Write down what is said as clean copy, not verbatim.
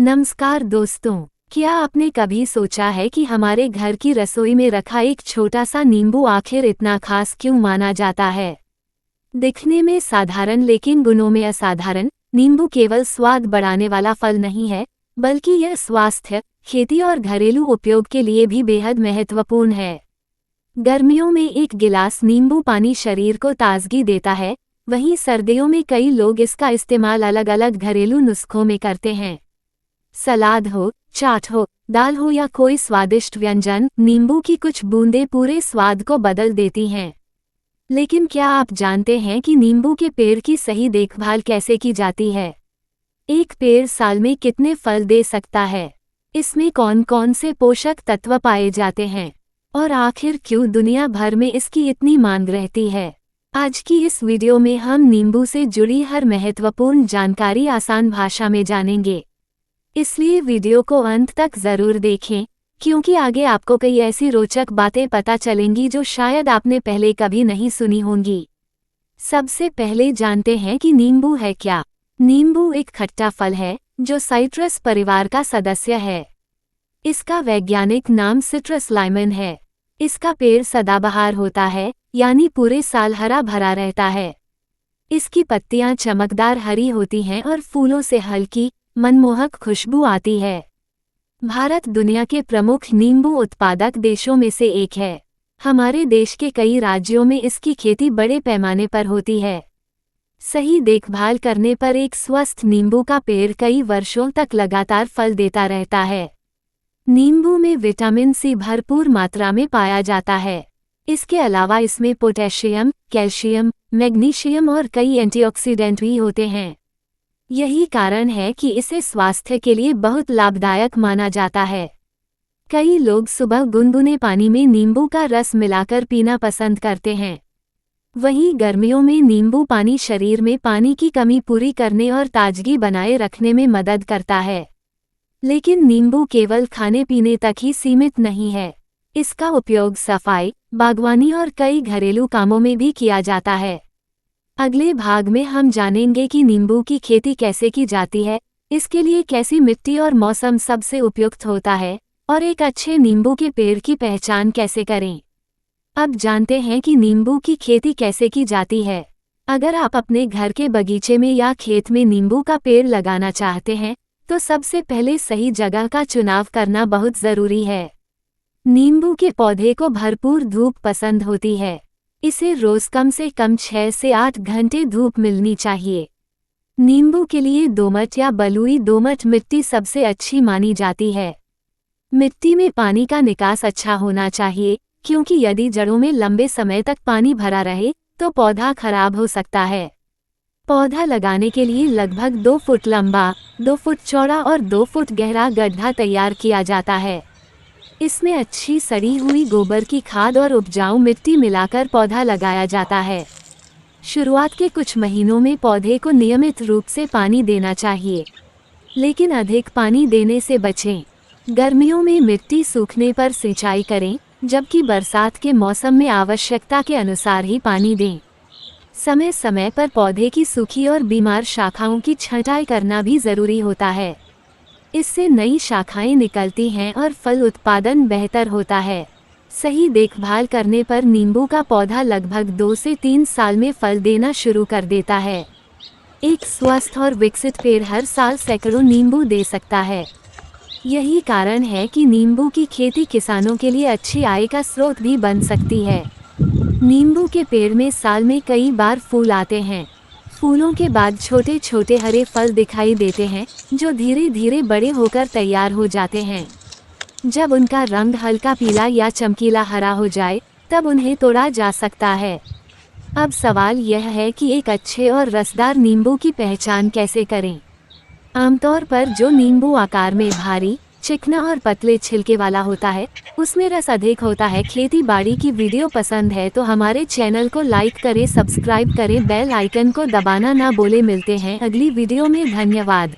नमस्कार दोस्तों, क्या आपने कभी सोचा है कि हमारे घर की रसोई में रखा एक छोटा सा नींबू आखिर इतना खास क्यों माना जाता है? दिखने में साधारण लेकिन गुणों में असाधारण, नींबू केवल स्वाद बढ़ाने वाला फल नहीं है, बल्कि यह स्वास्थ्य, खेती और घरेलू उपयोग के लिए भी बेहद महत्वपूर्ण है। गर्मियों में एक गिलास नींबू पानी शरीर को ताजगी देता है, वहीं सर्दियों में कई लोग इसका इस्तेमाल अलग अलग घरेलू नुस्खों में करते हैं। सलाद हो, चाट हो, दाल हो या कोई स्वादिष्ट व्यंजन, नींबू की कुछ बूंदें पूरे स्वाद को बदल देती हैं। लेकिन क्या आप जानते हैं कि नींबू के पेड़ की सही देखभाल कैसे की जाती है? एक पेड़ साल में कितने फल दे सकता है? इसमें कौन कौन से पोषक तत्व पाए जाते हैं? और आखिर क्यों दुनिया भर में इसकी इतनी मांग रहती है? आज की इस वीडियो में हम नींबू से जुड़ी हर महत्वपूर्ण जानकारी आसान भाषा में जानेंगे। इसलिए वीडियो को अंत तक जरूर देखें, क्योंकि आगे आपको कई ऐसी रोचक बातें पता चलेंगी जो शायद आपने पहले कभी नहीं सुनी होंगी। सबसे पहले जानते हैं कि नींबू है क्या। नींबू एक खट्टा फल है जो साइट्रस परिवार का सदस्य है। इसका वैज्ञानिक नाम सिट्रस लाइमन है। इसका पेड़ सदाबहार होता है, यानी पूरे साल हरा भरा रहता है। इसकी पत्तियां चमकदार हरी होती हैं और फूलों से हल्की मनमोहक खुशबू आती है। भारत दुनिया के प्रमुख नींबू उत्पादक देशों में से एक है। हमारे देश के कई राज्यों में इसकी खेती बड़े पैमाने पर होती है। सही देखभाल करने पर एक स्वस्थ नींबू का पेड़ कई वर्षों तक लगातार फल देता रहता है। नींबू में विटामिन सी भरपूर मात्रा में पाया जाता है। इसके अलावा इसमें पोटेशियम, कैल्शियम, मैग्नीशियम और कई एंटीऑक्सीडेंट भी होते हैं। यही कारण है कि इसे स्वास्थ्य के लिए बहुत लाभदायक माना जाता है। कई लोग सुबह गुनगुने पानी में नींबू का रस मिलाकर पीना पसंद करते हैं। वहीं गर्मियों में नींबू पानी शरीर में पानी की कमी पूरी करने और ताजगी बनाए रखने में मदद करता है। लेकिन नींबू केवल खाने पीने तक ही सीमित नहीं है। इसका उपयोग सफाई, बागवानी और कई घरेलू कामों में भी किया जाता है। अगले भाग में हम जानेंगे कि नींबू की खेती कैसे की जाती है, इसके लिए कैसी मिट्टी और मौसम सबसे उपयुक्त होता है, और एक अच्छे नींबू के पेड़ की पहचान कैसे करें। अब जानते हैं कि नींबू की खेती कैसे की जाती है। अगर आप अपने घर के बगीचे में या खेत में नींबू का पेड़ लगाना चाहते हैं, तो सबसे पहले सही जगह का चुनाव करना बहुत ज़रूरी है। नींबू के पौधे को भरपूर धूप पसंद होती है। इसे रोज कम से कम 6 से 8 घंटे धूप मिलनी चाहिए। नींबू के लिए दोमट या बलुई दोमट मिट्टी सबसे अच्छी मानी जाती है। मिट्टी में पानी का निकास अच्छा होना चाहिए, क्योंकि यदि जड़ों में लंबे समय तक पानी भरा रहे तो पौधा खराब हो सकता है। पौधा लगाने के लिए लगभग 2 फुट लंबा, 2 फुट चौड़ा और 2 फुट गहरा गड्ढा तैयार किया जाता है। इसमें अच्छी सड़ी हुई गोबर की खाद और उपजाऊ मिट्टी मिलाकर पौधा लगाया जाता है। शुरुआत के कुछ महीनों में पौधे को नियमित रूप से पानी देना चाहिए, लेकिन अधिक पानी देने से बचें। गर्मियों में मिट्टी सूखने पर सिंचाई करें, जबकि बरसात के मौसम में आवश्यकता के अनुसार ही पानी दें। समय समय पर पौधे की सूखी और बीमार शाखाओं की छंटाई करना भी ज़रूरी होता है। इससे नई शाखाएं निकलती हैं और फल उत्पादन बेहतर होता है। सही देखभाल करने पर नींबू का पौधा लगभग 2 से 3 साल में फल देना शुरू कर देता है। एक स्वस्थ और विकसित पेड़ हर साल सैकड़ों नींबू दे सकता है। यही कारण है कि नींबू की खेती किसानों के लिए अच्छी आय का स्रोत भी बन सकती है। नींबू के पेड़ में साल में कई बार फूल आते हैं। फूलों के बाद छोटे छोटे हरे फल दिखाई देते हैं, जो धीरे धीरे बड़े होकर तैयार हो जाते हैं। जब उनका रंग हल्का पीला या चमकीला हरा हो जाए, तब उन्हें तोड़ा जा सकता है। अब सवाल यह है कि एक अच्छे और रसदार नींबू की पहचान कैसे करें। आमतौर पर जो नींबू आकार में भारी, चिकना और पतले छिलके वाला होता है, उसमें रस अधिक होता है। खेती बाड़ी की वीडियो पसंद है तो हमारे चैनल को लाइक करें, सब्सक्राइब करें, बेल आइकन को दबाना ना भूलें। मिलते हैं अगली वीडियो में। धन्यवाद।